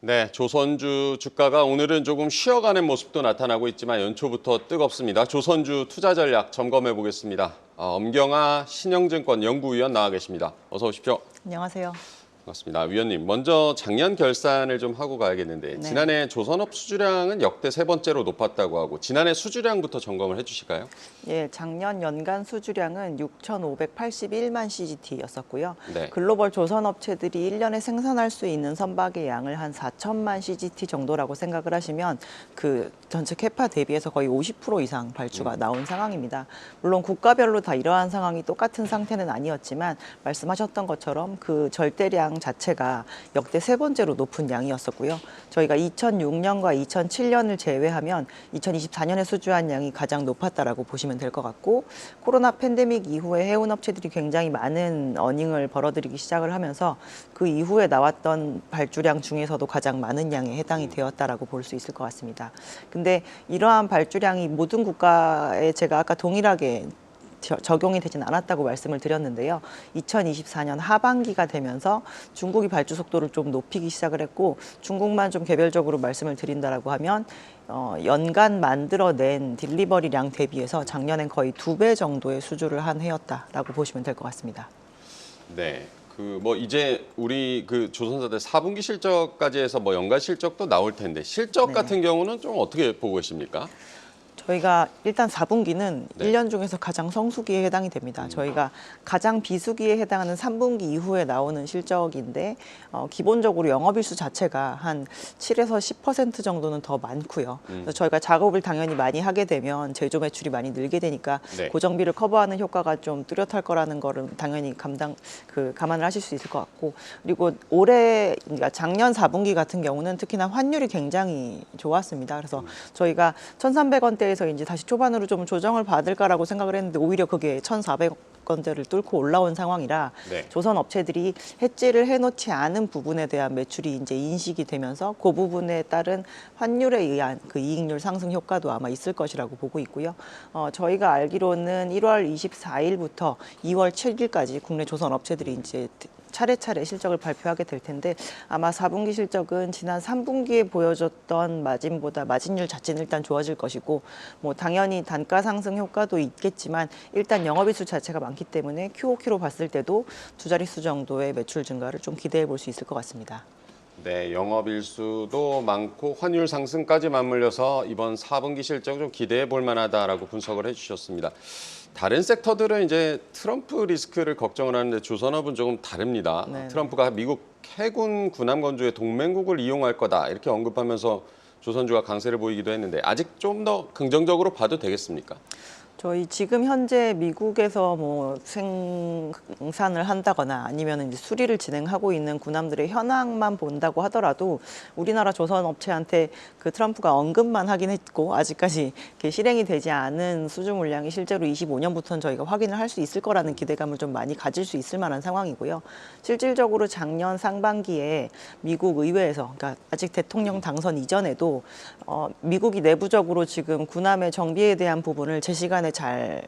네, 조선주 주가가 오늘은 조금 쉬어가는 모습도 나타나고 있지만 연초부터 뜨겁습니다. 조선주 투자 전략 점검해 보겠습니다. 엄경아 신영증권 연구위원 나와 계십니다. 어서 오십시오. 안녕하세요. 반갑습니다. 위원님, 먼저 작년 결산을 좀 하고 가야겠는데 네. 지난해 조선업 수주량은 역대 세 번째로 높았다고 하고 지난해 수주량부터 점검을 해주실까요? 예, 작년 연간 수주량은 6,581만 CGT였었고요. 네. 글로벌 조선업체들이 1년에 생산할 수 있는 선박의 양을 한 4천만 CGT 정도라고 생각을 하시면 그 전체 캐파 대비해서 거의 50% 이상 발주가 나온 상황입니다. 물론 국가별로 다 이러한 상황이 똑같은 상태는 아니었지만 말씀하셨던 것처럼 그 절대량 자체가 역대 세 번째로 높은 양이었었고요. 저희가 2006년과 2007년을 제외하면 2024년에 수주한 양이 가장 높았다라고 보시면 될 것 같고, 코로나 팬데믹 이후에 해운 업체들이 굉장히 많은 어닝을 벌어들이기 시작을 하면서 그 이후에 나왔던 발주량 중에서도 가장 많은 양에 해당이 되었다라고 볼 수 있을 것 같습니다. 근데 이러한 발주량이 모든 국가에 제가 아까 동일하게 적용이 되진 않았다고 말씀을 드렸는데요. 2024년 하반기가 되면서 중국이 발주 속도를 좀 높이기 시작을 했고, 중국만 좀 개별적으로 말씀을 드린다라고 하면 연간 만들어낸 딜리버리량 대비해서 작년엔 거의 2배 정도의 수주를 한 해였다라고 보시면 될 것 같습니다. 네. 이제 우리 조선사들 4분기 실적까지 해서 연간 실적도 나올 텐데 실적 네. 같은 경우는 좀 어떻게 보고 계십니까? 저희가 일단 4분기는 네. 1년 중에서 가장 성수기에 해당이 됩니다. 저희가 가장 비수기에 해당하는 3분기 이후에 나오는 실적인데 기본적으로 영업일수 자체가 한 7에서 10% 정도는 더 많고요. 그래서 저희가 작업을 당연히 많이 하게 되면 제조 매출이 많이 늘게 되니까 네. 고정비를 커버하는 효과가 좀 뚜렷할 거라는 거를 당연히 감안을 하실 수 있을 것 같고, 그리고 그러니까 작년 4분기 같은 경우는 특히나 환율이 굉장히 좋았습니다. 그래서 저희가 1,300원대에서 이제 다시 초반으로 좀 조정을 받을까라고 생각을 했는데 오히려 그게 1,400원대를 뚫고 올라온 상황이라 네. 조선 업체들이 해지를 해놓지 않은 부분에 대한 매출이 이제 인식이 되면서 그 부분에 따른 환율에 의한 그 이익률 상승 효과도 아마 있을 것이라고 보고 있고요. 저희가 알기로는 1월 24일부터 2월 7일까지 국내 조선 업체들이 이제 차례차례 실적을 발표하게 될 텐데 아마 4분기 실적은 지난 3분기에 보여줬던 마진율 자체는 일단 좋아질 것이고, 당연히 단가 상승 효과도 있겠지만 일단 영업일수 자체가 많기 때문에 QOQ로 봤을 때도 두 자릿수 정도의 매출 증가를 좀 기대해 볼 수 있을 것 같습니다. 네, 영업일수도 많고 환율 상승까지 맞물려서 이번 4분기 실적 좀 기대해 볼 만하다라고 분석을 해주셨습니다. 다른 섹터들은 이제 트럼프 리스크를 걱정을 하는데 조선업은 조금 다릅니다. 네. 트럼프가 미국 해군 군함 건조의 동맹국을 이용할 거다 이렇게 언급하면서 조선주가 강세를 보이기도 했는데 아직 좀 더 긍정적으로 봐도 되겠습니까? 저희 지금 현재 미국에서 생산을 한다거나 아니면 이제 수리를 진행하고 있는 군함들의 현황만 본다고 하더라도 우리나라 조선 업체한테 그 트럼프가 언급만 하긴 했고 아직까지 이렇게 실행이 되지 않은 수주 물량이 실제로 25년부터는 저희가 확인을 할 수 있을 거라는 기대감을 좀 많이 가질 수 있을 만한 상황이고요. 실질적으로 작년 상반기에 미국 의회에서, 그러니까 아직 대통령 당선 이전에도 미국이 내부적으로 지금 군함의 정비에 대한 부분을 제 시간에 잘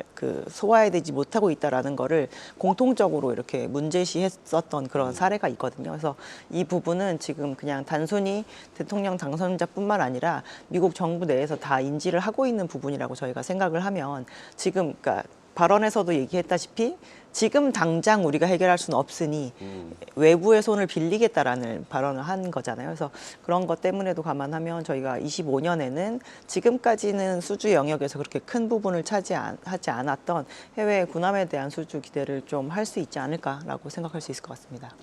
소화해내지 못하고 있다라는 거를 공통적으로 이렇게 문제시했었던 그런 사례가 있거든요. 그래서 이 부분은 지금 그냥 단순히 대통령 당선자뿐만 아니라 미국 정부 내에서 다 인지를 하고 있는 부분이라고 저희가 생각을 하면 지금 그러니까 발언에서도 얘기했다시피 지금 당장 우리가 해결할 수는 없으니 외부의 손을 빌리겠다라는 발언을 한 거잖아요. 그래서 그런 것 때문에도 감안하면 저희가 25년에는 지금까지는 수주 영역에서 그렇게 큰 부분을 차지하지 않았던 해외 군함에 대한 수주 기대를 좀 할 수 있지 않을까라고 생각할 수 있을 것 같습니다.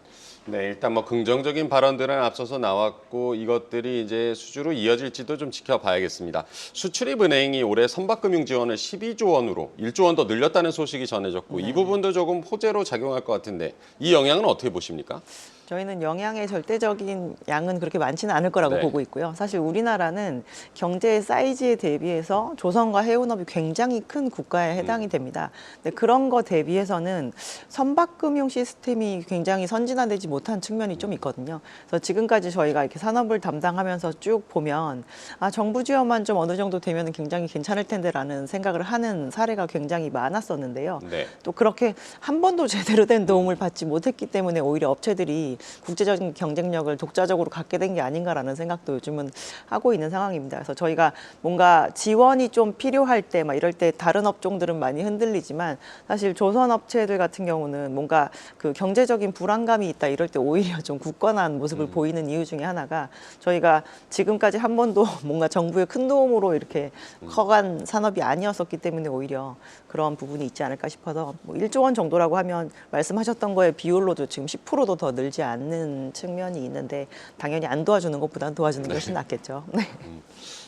네, 일단 긍정적인 발언들은 앞서서 나왔고 이것들이 이제 수주로 이어질지도 좀 지켜봐야겠습니다. 수출입은행이 올해 선박금융 지원을 12조 원으로 1조 원 더 늘렸다는 소식이 전해졌고 이 부분도 조금 호재로 작용할 것 같은데 이 영향은 어떻게 보십니까? 저희는 영향의 절대적인 양은 그렇게 많지는 않을 거라고 네. 보고 있고요. 사실 우리나라는 경제의 사이즈에 대비해서 조선과 해운업이 굉장히 큰 국가에 해당이 됩니다. 근데 그런 거 대비해서는 선박금융 시스템이 굉장히 선진화되지 못한 측면이 좀 있거든요. 그래서 지금까지 저희가 이렇게 산업을 담당하면서 쭉 보면 정부 지원만 좀 어느 정도 되면 굉장히 괜찮을 텐데라는 생각을 하는 사례가 굉장히 많았었는데요. 네. 또 그렇게 한 번도 제대로 된 도움을 받지 못했기 때문에 오히려 업체들이 국제적인 경쟁력을 독자적으로 갖게 된 게 아닌가라는 생각도 요즘은 하고 있는 상황입니다. 그래서 저희가 뭔가 지원이 좀 필요할 때 막 이럴 때 다른 업종들은 많이 흔들리지만 사실 조선 업체들 같은 경우는 뭔가 그 경제적인 불안감이 있다 이럴 때 오히려 좀 굳건한 모습을 보이는 이유 중에 하나가 저희가 지금까지 한 번도 뭔가 정부의 큰 도움으로 이렇게 커간 산업이 아니었었기 때문에 오히려 그런 부분이 있지 않을까 싶어서 뭐 1조 원 정도라고 하면 말씀하셨던 거에 비율로도 지금 10%도 더 늘지 않는 측면이 있는데 당연히 안 도와주는 것보다는 도와주는 게 훨씬 낫겠죠. 네.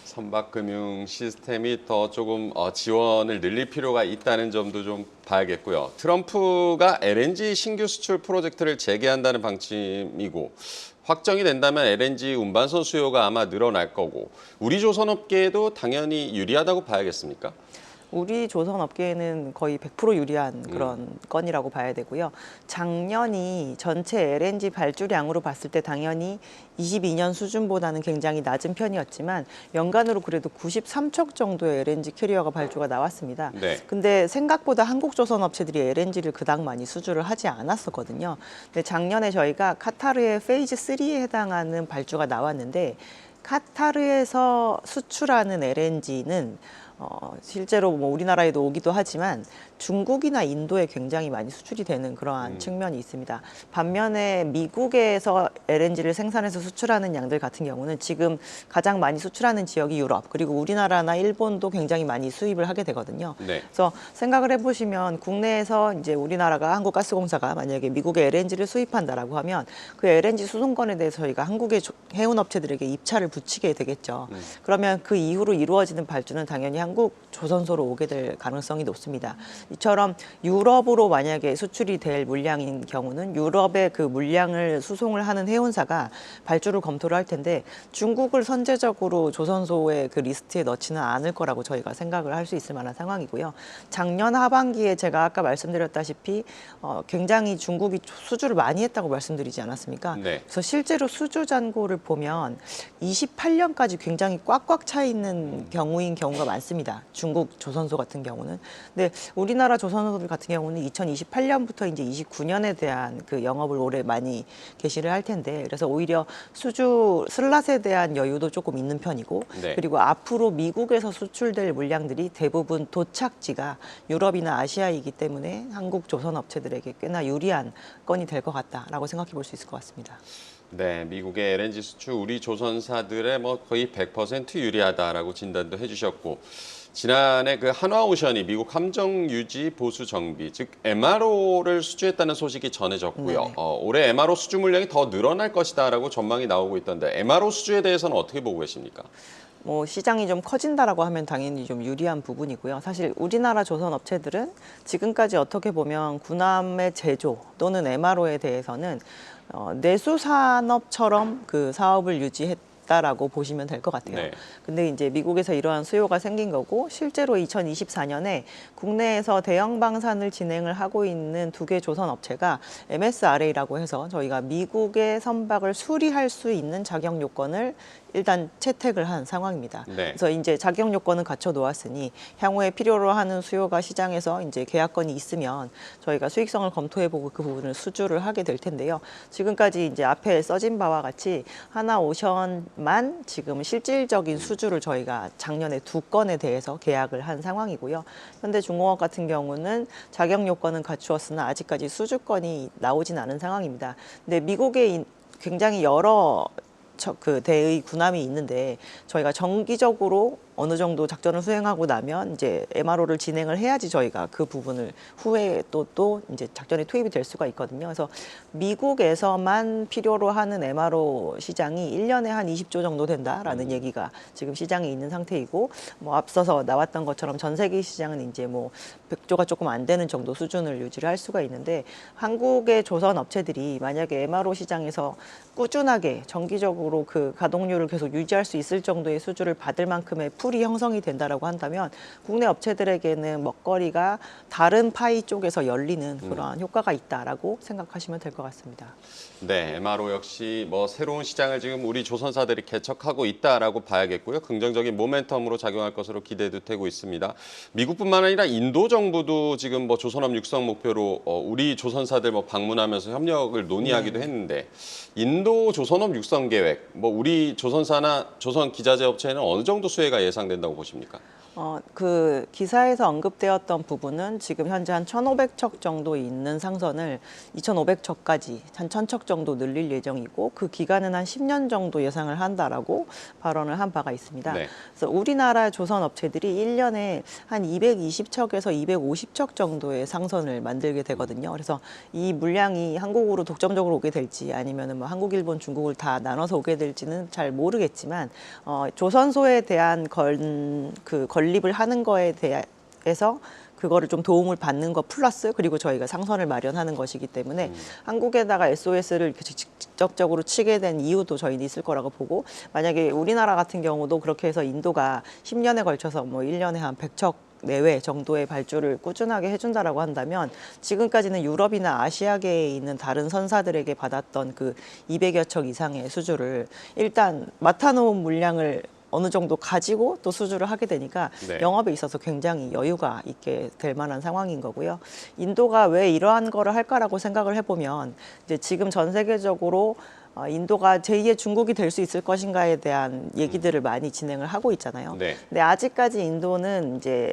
선박금융 시스템이 더 조금 지원을 늘릴 필요가 있다는 점도 좀 봐야겠고요. 트럼프가 LNG 신규 수출 프로젝트를 재개한다는 방침이고 확정이 된다면 LNG 운반선 수요가 아마 늘어날 거고 우리 조선업계에도 당연히 유리하다고 봐야겠습니까? 우리 조선업계에는 거의 100% 유리한 그런 건이라고 봐야 되고요. 작년이 전체 LNG 발주량으로 봤을 때 당연히 22년 수준보다는 굉장히 낮은 편이었지만 연간으로 그래도 93척 정도의 LNG 캐리어가 발주가 나왔습니다. 네. 근데 생각보다 한국 조선업체들이 LNG를 그닥 많이 수주를 하지 않았었거든요. 근데 작년에 저희가 카타르의 페이즈 3에 해당하는 발주가 나왔는데 카타르에서 수출하는 LNG는 실제로 뭐 우리나라에도 오기도 하지만 중국이나 인도에 굉장히 많이 수출이 되는 그러한 측면이 있습니다. 반면에 미국에서 LNG를 생산해서 수출하는 양들 같은 경우는 지금 가장 많이 수출하는 지역이 유럽 그리고 우리나라나 일본도 굉장히 많이 수입을 하게 되거든요. 네. 그래서 생각을 해보시면 국내에서 이제 우리나라가 한국가스공사가 만약에 미국에 LNG를 수입한다라고 하면 그 LNG 수송권에 대해서 저희가 한국의 해운 업체들에게 입찰을 붙이게 되겠죠. 그러면 그 이후로 이루어지는 발주는 당연히 한국 조선소로 오게 될 가능성이 높습니다. 이처럼 유럽으로 만약에 수출이 될 물량인 경우는 유럽의 그 물량을 수송을 하는 해운사가 발주를 검토를 할 텐데 중국을 선제적으로 조선소의 그 리스트에 넣지는 않을 거라고 저희가 생각을 할 수 있을 만한 상황이고요. 작년 하반기에 제가 아까 말씀드렸다시피 굉장히 중국이 수주를 많이 했다고 말씀드리지 않았습니까? 네. 그래서 실제로 수주 잔고를 보면 28년까지 굉장히 꽉꽉 차 있는 경우인 경우가 많습니다. 중국 조선소 같은 경우는. 근데 우리나라 조선소들 같은 경우는 2028년부터 이제 29년에 대한 그 영업을 올해 많이 개시를 할 텐데 그래서 오히려 수주 슬롯에 대한 여유도 조금 있는 편이고 네. 그리고 앞으로 미국에서 수출될 물량들이 대부분 도착지가 유럽이나 아시아이기 때문에 한국 조선 업체들에게 꽤나 유리한 건이 될 것 같다라고 생각해 볼 수 있을 것 같습니다. 네, 미국의 LNG 수출 우리 조선사들의 뭐 거의 100% 유리하다라고 진단도 해주셨고 지난해 그 한화오션이 미국 함정 유지 보수 정비 즉 MRO를 수주했다는 소식이 전해졌고요. 네. 올해 MRO 수주 물량이 더 늘어날 것이다라고 전망이 나오고 있던데 MRO 수주에 대해서는 어떻게 보고 계십니까? 뭐 시장이 좀 커진다라고 하면 당연히 좀 유리한 부분이고요. 사실 우리나라 조선 업체들은 지금까지 어떻게 보면 군함의 제조 또는 MRO에 대해서는 내수 산업처럼 그 사업을 유지했다라고 보시면 될 것 같아요. 네. 근데 이제 미국에서 이러한 수요가 생긴 거고 실제로 2024년에 국내에서 대형 방산을 진행을 하고 있는 두 개 조선 업체가 MSRA라고 해서 저희가 미국의 선박을 수리할 수 있는 자격 요건을 일단 채택을 한 상황입니다. 네. 그래서 이제 자격 요건은 갖춰 놓았으니 향후에 필요로 하는 수요가 시장에서 이제 계약건이 있으면 저희가 수익성을 검토해보고 그 부분을 수주를 하게 될 텐데요. 지금까지 이제 앞에 써진 바와 같이 하나오션만 지금 실질적인 수주를 저희가 작년에 2건에 대해서 계약을 한 상황이고요. 현대중공업 같은 경우는 자격 요건은 갖추었으나 아직까지 수주건이 나오진 않은 상황입니다. 근데 미국에 굉장히 여러 그 대의 군함이 있는데 저희가 정기적으로 어느 정도 작전을 수행하고 나면 이제 MRO를 진행을 해야지 저희가 그 부분을 후에 또 이제 작전에 투입이 될 수가 있거든요. 그래서 미국에서만 필요로 하는 MRO 시장이 1년에 한 20조 정도 된다라는 얘기가 지금 시장에 있는 상태이고 뭐 앞서서 나왔던 것처럼 전 세계 시장은 이제 뭐 100조가 조금 안 되는 정도 수준을 유지를 할 수가 있는데 한국의 조선 업체들이 만약에 MRO 시장에서 꾸준하게 정기적으로 그 가동률을 계속 유지할 수 있을 정도의 수주를 받을 만큼의 풀이 풀이 형성이 된다라고 한다면 국내 업체들에게는 먹거리가 다른 파이 쪽에서 열리는 그러한 효과가 있다라고 생각하시면 될 것 같습니다. 네, MRO 역시 뭐 새로운 시장을 지금 우리 조선사들이 개척하고 있다라고 봐야겠고요. 긍정적인 모멘텀으로 작용할 것으로 기대도 되고 있습니다. 미국뿐만 아니라 인도 정부도 지금 뭐 조선업 육성 목표로 우리 조선사들 뭐 방문하면서 협력을 논의하기도 했는데 인도 조선업 육성 계획, 뭐 우리 조선사나 조선 기자재 업체는 어느 정도 수혜가 예상된다고 보십니까? 그 기사에서 언급되었던 부분은 지금 현재 한 1,500척 정도 있는 상선을 2,500척까지 한 1,000척 정도 늘릴 예정이고 그 기간은 한 10년 정도 예상을 한다라고 발언을 한 바가 있습니다. 네. 그래서 우리나라 조선 업체들이 1년에 한 220척에서 250척 정도의 상선을 만들게 되거든요. 그래서 이 물량이 한국으로 독점적으로 오게 될지 아니면은 뭐 한국, 일본, 중국을 다 나눠서 오게 될지는 잘 모르겠지만 조선소에 대한 건립을 하는 거에 대해서 그거를 좀 도움을 받는 것 플러스 그리고 저희가 상선을 마련하는 것이기 때문에 한국에다가 SOS를 직접적으로 치게 된 이유도 저희는 있을 거라고 보고 만약에 우리나라 같은 경우도 그렇게 해서 인도가 10년에 걸쳐서 뭐 1년에 한 100척 내외 정도의 발주를 꾸준하게 해준다라고 한다면 지금까지는 유럽이나 아시아계에 있는 다른 선사들에게 받았던 그 200여 척 이상의 수주를 일단 맡아놓은 물량을 어느 정도 가지고 또 수주를 하게 되니까 네. 영업에 있어서 굉장히 여유가 있게 될 만한 상황인 거고요. 인도가 왜 이러한 거를 할까라고 생각을 해보면 이제 지금 전 세계적으로 인도가 제2의 중국이 될 수 있을 것인가에 대한 얘기들을 많이 진행을 하고 있잖아요. 네. 근데 아직까지 인도는 이제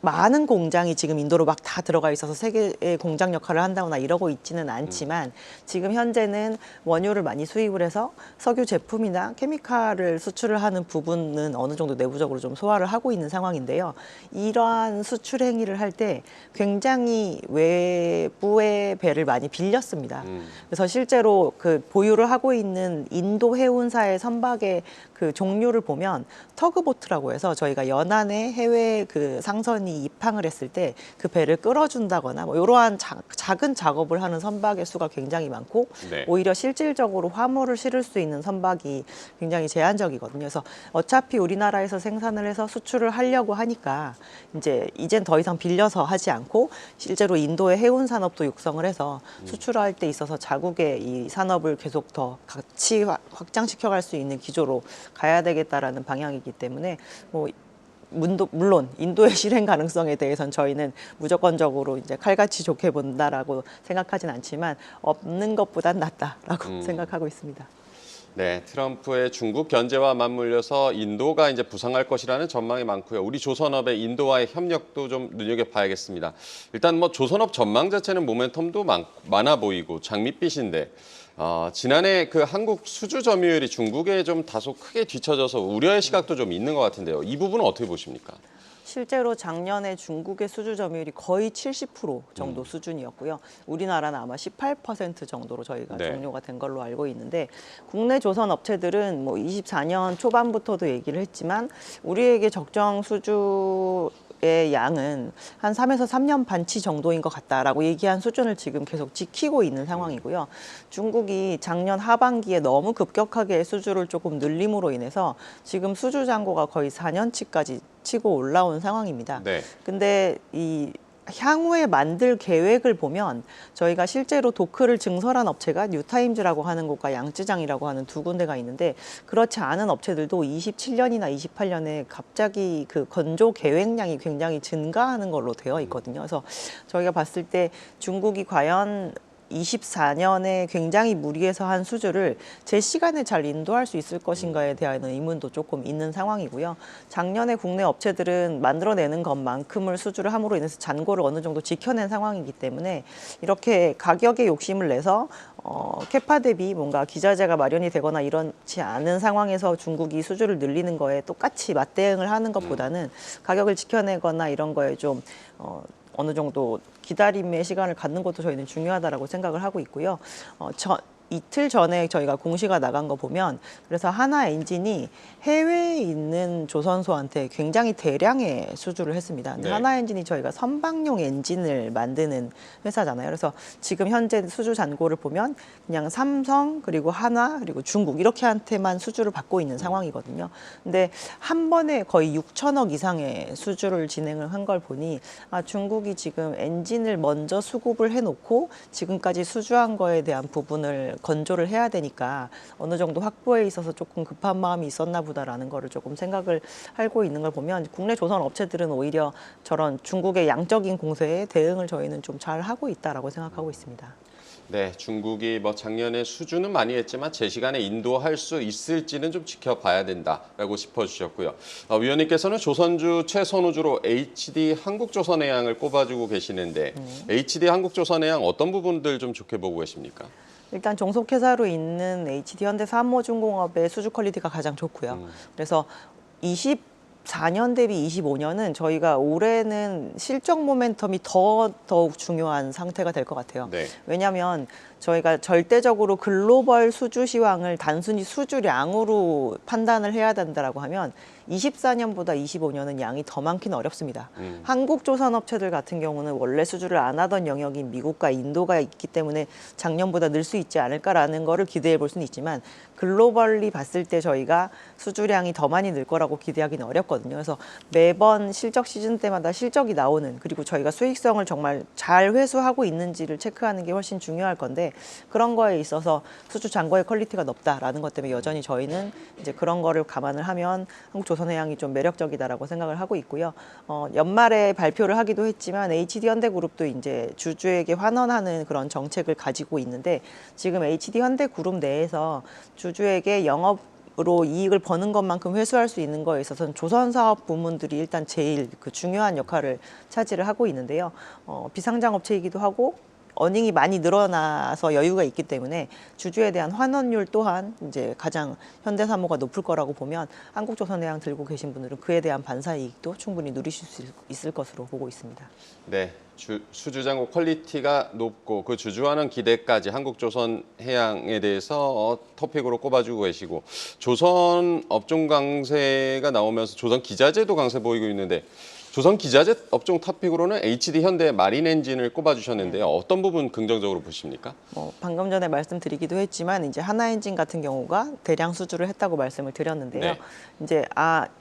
많은 공장이 지금 인도로 막 다 들어가 있어서 세계의 공장 역할을 한다거나 이러고 있지는 않지만 지금 현재는 원유를 많이 수입을 해서 석유 제품이나 케미칼을 수출을 하는 부분은 어느 정도 내부적으로 좀 소화를 하고 있는 상황인데요. 이러한 수출 행위를 할 때 굉장히 외부의 배를 많이 빌렸습니다. 그래서 실제로 그 보유를 하고 있는 인도 해운사의 선박의 그 종류를 보면 터그보트라고 해서 저희가 연안에 해외 그 상선이 입항을 했을 때 그 배를 끌어준다거나 뭐 이러한 작은 작업을 하는 선박의 수가 굉장히 많고 네. 오히려 실질적으로 화물을 실을 수 있는 선박이 굉장히 제한적이거든요. 그래서 어차피 우리나라에서 생산을 해서 수출을 하려고 하니까 이젠 더 이상 빌려서 하지 않고 실제로 인도의 해운 산업도 육성을 해서 수출할 때 있어서 자국의 이 산업을 계속 더 같이 확장시켜갈 수 있는 기조로 가야 되겠다라는 방향이기 때문에 뭐 물론 인도의 실행 가능성에 대해서는 저희는 무조건적으로 이제 칼같이 좋게 본다라고 생각하진 않지만 없는 것보단 낫다라고 생각하고 있습니다. 네, 트럼프의 중국 견제와 맞물려서 인도가 이제 부상할 것이라는 전망이 많고요. 우리 조선업의 인도와의 협력도 좀 눈여겨봐야겠습니다. 일단 뭐 조선업 전망 자체는 모멘텀도 많아 보이고 장밋빛인데 지난해 그 한국 수주 점유율이 중국에 좀 다소 크게 뒤처져서 우려의 시각도 좀 있는 것 같은데요. 이 부분은 어떻게 보십니까? 실제로 작년에 중국의 수주 점유율이 거의 70% 정도 수준이었고요. 우리나라는 아마 18% 정도로 저희가 네. 종료가 된 걸로 알고 있는데 국내 조선 업체들은 뭐 24년 초반부터도 얘기를 했지만 우리에게 적정 수주의 양은 한 3에서 3년 반치 정도인 것 같다라고 얘기한 수준을 지금 계속 지키고 있는 상황이고요. 중국이 작년 하반기에 너무 급격하게 수주를 조금 늘림으로 인해서 지금 수주 잔고가 거의 4년치까지 치고 올라온 상황입니다. 네. 근데 이 향후에 만들 계획을 보면 저희가 실제로 도크를 증설한 업체가 뉴타임즈라고 하는 곳과 양쯔장이라고 하는 두 군데가 있는데 그렇지 않은 업체들도 27년이나 28년에 갑자기 그 건조 계획량이 굉장히 증가하는 걸로 되어 있거든요. 그래서 저희가 봤을 때 중국이 과연 24년에 굉장히 무리해서 한 수주를 제 시간에 잘 인도할 수 있을 것인가에 대한 의문도 조금 있는 상황이고요. 작년에 국내 업체들은 만들어내는 것만큼을 수주를 함으로 인해서 잔고를 어느 정도 지켜낸 상황이기 때문에 이렇게 가격에 욕심을 내서 캐파 대비 뭔가 기자재가 마련이 되거나 이렇지 않은 상황에서 중국이 수주를 늘리는 거에 똑같이 맞대응을 하는 것보다는 가격을 지켜내거나 이런 거에 좀 어느 정도 기다림의 시간을 갖는 것도 저희는 중요하다라고 생각을 하고 있고요. 이틀 전에 저희가 공시가 나간 거 보면 그래서 하나 엔진이 해외에 있는 조선소한테 굉장히 대량의 수주를 했습니다. 근데 네. 하나 엔진이 저희가 선박용 엔진을 만드는 회사잖아요. 그래서 지금 현재 수주 잔고를 보면 그냥 삼성 그리고 하나 그리고 중국 이렇게 한테만 수주를 받고 있는 상황이거든요. 근데 한 번에 거의 6천억 이상의 수주를 진행을 한 걸 보니 중국이 지금 엔진을 먼저 수급을 해놓고 지금까지 수주한 거에 대한 부분을 건조를 해야 되니까 어느 정도 확보에 있어서 조금 급한 마음이 있었나 보다라는 거를 조금 생각을 하고 있는 걸 보면 국내 조선 업체들은 오히려 저런 중국의 양적인 공세에 대응을 저희는 좀 잘 하고 있다라고 생각하고 있습니다. 네, 중국이 뭐 작년에 수주는 많이 했지만 제 시간에 인도할 수 있을지는 좀 지켜봐야 된다라고 짚어주셨고요. 위원님께서는 조선주 최선호주로 HD 한국조선해양을 꼽아주고 계시는데 HD 한국조선해양 어떤 부분들 좀 좋게 보고 계십니까? 일단 종속회사로 있는 HD 현대사업모중공업의 수주 퀄리티가 가장 좋고요. 그래서 24년 대비 25년은 저희가 올해는 실적 모멘텀이 더욱 중요한 상태가 될 것 같아요. 네. 왜냐하면 저희가 절대적으로 글로벌 수주 시황을 단순히 수주량으로 판단을 해야 된다라고 하면 24년보다 25년은 양이 더 많기는 어렵습니다. 한국 조선 업체들 같은 경우는 원래 수주를 안 하던 영역인 미국과 인도가 있기 때문에 작년보다 늘 수 있지 않을까라는 거를 기대해 볼 수는 있지만 글로벌리 봤을 때 저희가 수주량이 더 많이 늘 거라고 기대하기는 어렵거든요. 그래서 매번 실적 시즌 때마다 실적이 나오는 그리고 저희가 수익성을 정말 잘 회수하고 있는지를 체크하는 게 훨씬 중요할 건데 그런 거에 있어서 수주 잔고의 퀄리티가 높다라는 것 때문에 여전히 저희는 이제 그런 거를 감안을 하면 한국 조선해양이 좀 매력적이다라고 생각을 하고 있고요. 연말에 발표를 하기도 했지만 HD 현대그룹도 이제 주주에게 환원하는 그런 정책을 가지고 있는데 지금 HD 현대그룹 내에서 주주에게 영업으로 이익을 버는 것만큼 회수할 수 있는 거에 있어서는 조선사업 부문들이 일단 제일 그 중요한 역할을 차지를 하고 있는데요. 비상장 업체이기도 하고 어닝이 많이 늘어나서 여유가 있기 때문에 주주에 대한 환원율 또한 이제 가장 현대사모가 높을 거라고 보면 한국조선해양 들고 계신 분들은 그에 대한 반사 이익도 충분히 누리실 수 있을 것으로 보고 있습니다. 네, 수주장고 퀄리티가 높고 그 주주하는 기대까지 한국조선해양에 대해서 토픽으로 꼽아주고 계시고 조선 업종 강세가 나오면서 조선 기자재도 강세 보이고 있는데 조선 기자재 업종 토픽으로는 HD 현대 마린 엔진을 꼽아주셨는데요. 어떤 부분 긍정적으로 보십니까? 방금 전에 말씀드리기도 했지만 이제 하나 엔진 같은 경우가 대량 수주를 했다고 말씀을 드렸는데요. 네. 이제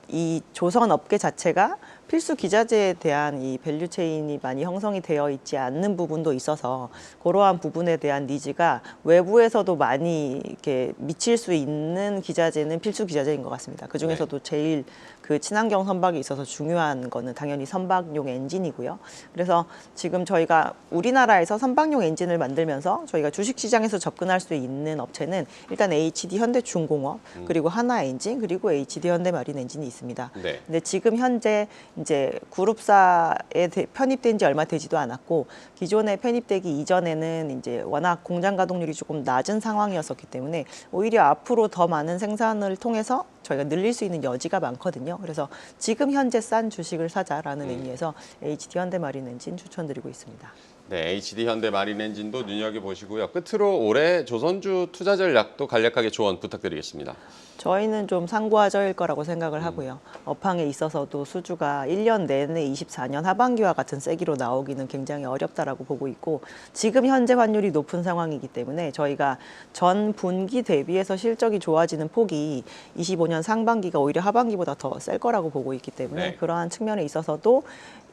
이 조선 업계 자체가 필수 기자재에 대한 이 밸류 체인이 많이 형성이 되어 있지 않는 부분도 있어서 그러한 부분에 대한 니즈가 외부에서도 많이 이렇게 미칠 수 있는 기자재는 필수 기자재인 것 같습니다. 그 중에서도 제일 그 친환경 선박이 있어서 중요한 거는 당연히 선박용 엔진이고요. 그래서 지금 저희가 우리나라에서 선박용 엔진을 만들면서 저희가 주식시장에서 접근할 수 있는 업체는 일단 HD 현대중공업 그리고 하나 엔진 그리고 HD 현대마린 엔진이 있습니다. 네. 근데 지금 현재 이제 그룹사에 편입된 지 얼마 되지도 않았고 기존에 편입되기 이전에는 이제 워낙 공장 가동률이 조금 낮은 상황이었었기 때문에 오히려 앞으로 더 많은 생산을 통해서 저희가 늘릴 수 있는 여지가 많거든요. 그래서 지금 현재 싼 주식을 사자라는 의미에서 HD 현대마린 엔진 추천드리고 있습니다. 네, HD 현대 마린 엔진도 눈여겨보시고요. 끝으로 올해 조선주 투자 전략도 간략하게 조언 부탁드리겠습니다. 저희는 좀 상부하저일 거라고 생각을 하고요. 업황에 있어서도 수주가 1년 내내 24년 하반기와 같은 세기로 나오기는 굉장히 어렵다라고 보고 있고 지금 현재 환율이 높은 상황이기 때문에 저희가 전 분기 대비해서 실적이 좋아지는 폭이 25년 상반기가 오히려 하반기보다 더 셀 거라고 보고 있기 때문에 네. 그러한 측면에 있어서도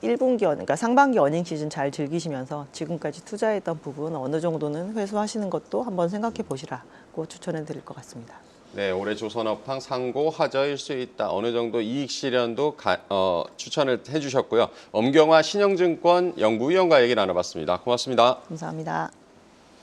1분기, 그러니까 상반기 어닝 시즌 잘 즐기시면서 지금까지 투자했던 부분 어느 정도는 회수하시는 것도 한번 생각해 보시라고 추천해 드릴 것 같습니다. 네, 올해 조선업황 상고 하저일 수 있다. 어느 정도 이익 실현도 추천을 해주셨고요. 엄경화 신영증권 연구위원과 얘기 나눠봤습니다. 고맙습니다. 감사합니다.